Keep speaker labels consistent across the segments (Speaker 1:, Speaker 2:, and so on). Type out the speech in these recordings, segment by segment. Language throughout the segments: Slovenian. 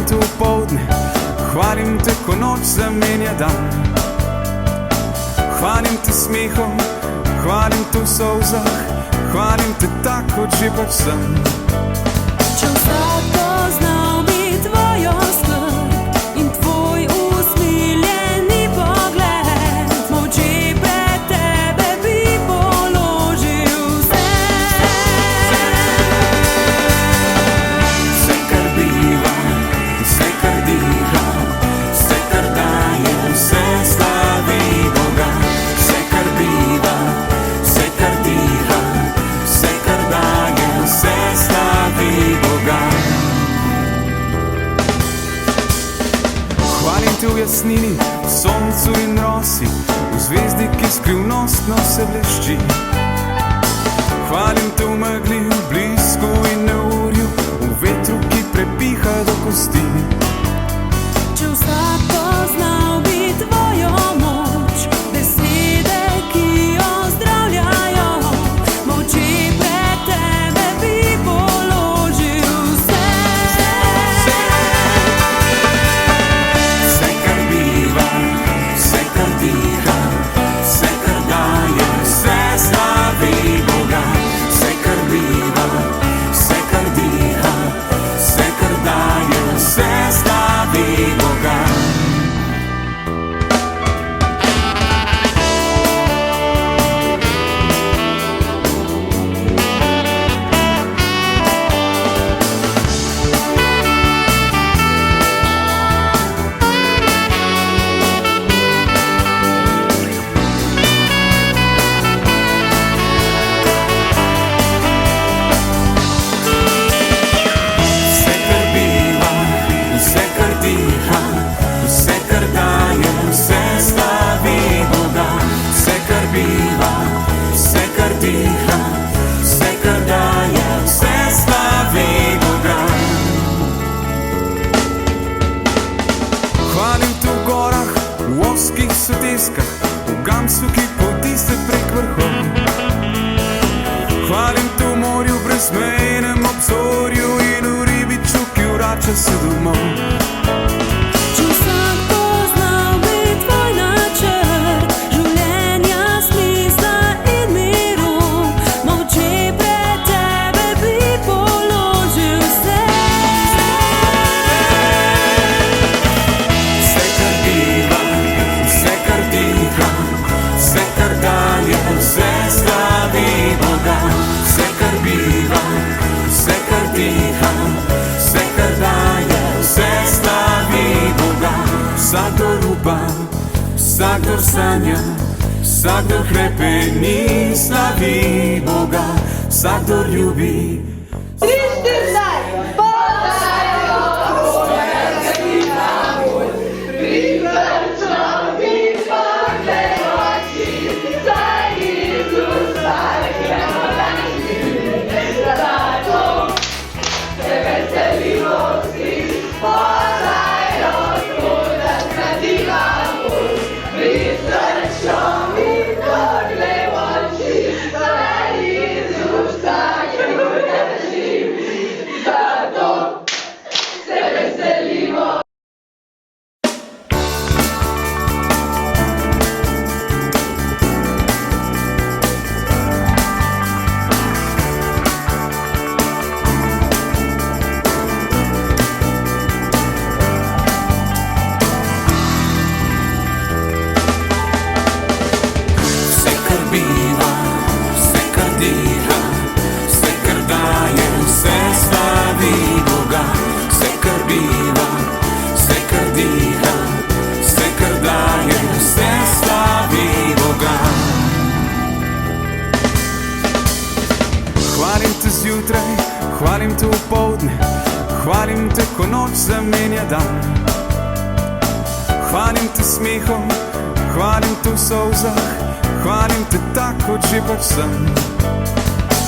Speaker 1: te opoldne, hvalim te, ko noč zamenja dan. Hvalim te smehom, hvalim te v solzah, hvalim te tak, kot že pač sem.
Speaker 2: Če vsak poznal bi tvojo skrb in tvoj usmiljeni pogled, molče pred tebe bi položil vse.
Speaker 1: Vse, kar biva, vse, kar diha, vse, kar daje, vse slavi Boga. Vse, kar biva, vse, kar diha, vse, kar daje, vse slavi Boga. Hvalim te v jasnini, v soncu in rosi, v zvezdi, ki skrivnostno se blešči. Hvalim te v megli, v blisku in neurju, v vetru, ki prepiha do kosti.
Speaker 2: Če vsak poznal bi tvojo moč, besede, ki ozdravljajo, molče pred tebe bi položil vse.
Speaker 1: Vse, kar biva, vse, kar diha, vse, kar daje, vse slavi Boga. Vse, kar biva, vse, kar diha, vse, kar daje, vse slavi Boga. Vse, kar biva, vse, kar diha, vse, kar daje, vse slavi Boga. Vse, kar biva, vse, kar diha, vse, kar daje, vse slavi Boga. Hvalim te v gorah, v ozkih soteskah, v gamsu, ki poti se prek vrhov. Hvalim te v morju, brezmejnem obzorju in v ribiču, ki vrača se domov.
Speaker 2: Če vsak poznal bi tvoj načrt življenja, smisla in miru, molče pred tebe bi položil vse.
Speaker 1: Vse, kar biva, vse, kar diha, vse, kar daje, vse slavi Boga. Vse, kar biva, vse, kar diha, vse, kar daje, vse slavi Boga. Vsakdor upa, vsakdor sanja, vsakdor hrepeni, slavi Boga. Vsakdor ljubi, vse, kar biva, vse, kar diha, vse, kar daje, vse slavi Boga. Vse, kar biva, vse, kar diha, vse, kar daje, vse slavi Boga. Hvalim te zjutraj, hvalim te opoldne, hvalim te, ko noč zamenja dan. Hvalim te smehom, hvalim te v solzah, hvalim te tak, kot že pač sem.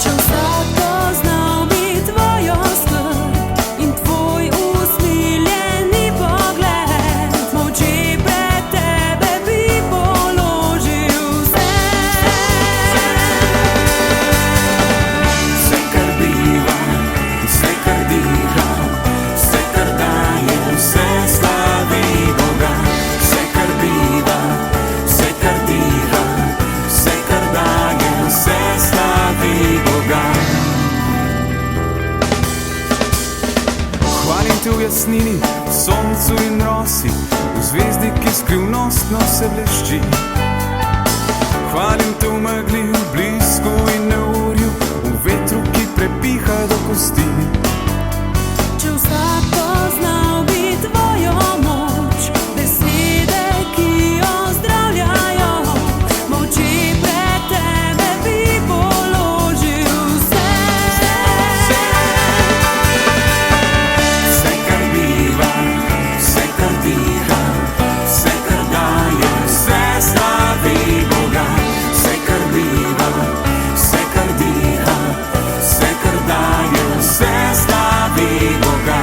Speaker 2: Če vsak poznal bi tvojo skrb in tvoj usmiljeni pogled, molče pred tebe bi položil vse.
Speaker 1: Vse, kar biva, vse, kar diha, vse, kar daje, jasnini, v soncu in rosi, v zvezdi, ki skrivnostno se blešči. Hvalim te v megli, v blisku in neurju, v vetru, ki prepiha do kosti.
Speaker 2: Če vsak poznal bi tvojo moč, besede, ki ozdravljajo, moči pred tebe bi položil vse.
Speaker 1: Vse, kar biva, vse, kar diha, vse, kar daje, vse slavi Boga. Vse, kar biva, vse, kar diha, vse, kar daje, vse slavi Boga.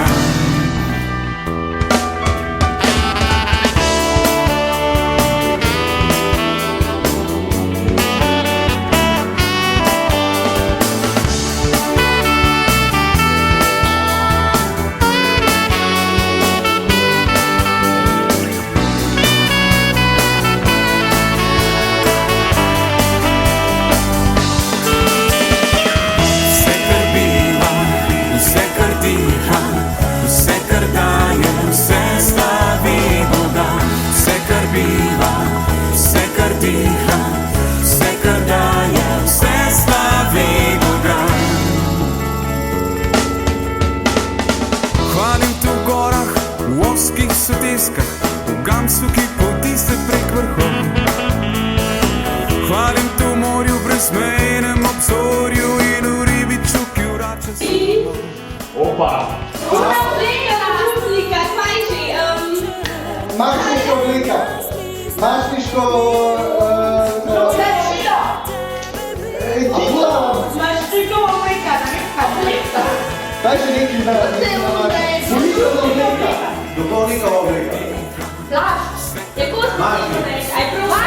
Speaker 1: Vse, kar biva, vse, kar diha, vse, kar daje, vse slavi Boga. Vse, kar biva, vse, kar diha, vse, kar daje, vse slavi Boga. Hvalim te v gorah, v ozkih soteskah, v gamsu, ki poti se prek vrhov. Hvalim te v morju, brezmejnem obzorju in v ribiču, ki vrača se domov.
Speaker 3: Opa!
Speaker 4: Mašniško oblika, mašniško ekipa, kaj še neki na Bolniška oblika, dopolnika oblika.
Speaker 5: Plašč, je kot
Speaker 4: Mašnik.
Speaker 5: aj prav